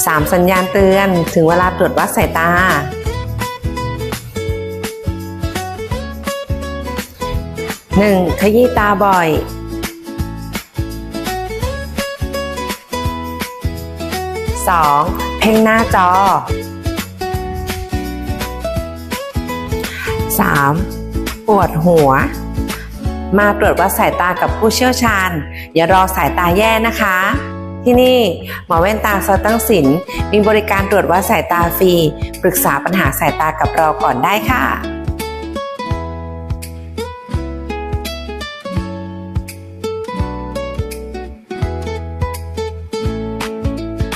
3 สัญญาณเตือนถึงเวลาตรวจวัดสายตา 1. ขยี้ตาบ่อย 2. เพ่งหน้าจอ 3. ปวดหัว มาตรวจวัดสายตากับผู้เชี่ยวชาญอย่ารอสายตาแย่นะคะ ที่นี่หมอแว่นตาซอตั้งสินมีบริการตรวจวัดสายตาฟรีปรึกษาปัญหาสายตากับเราก่อนได้ค่ะ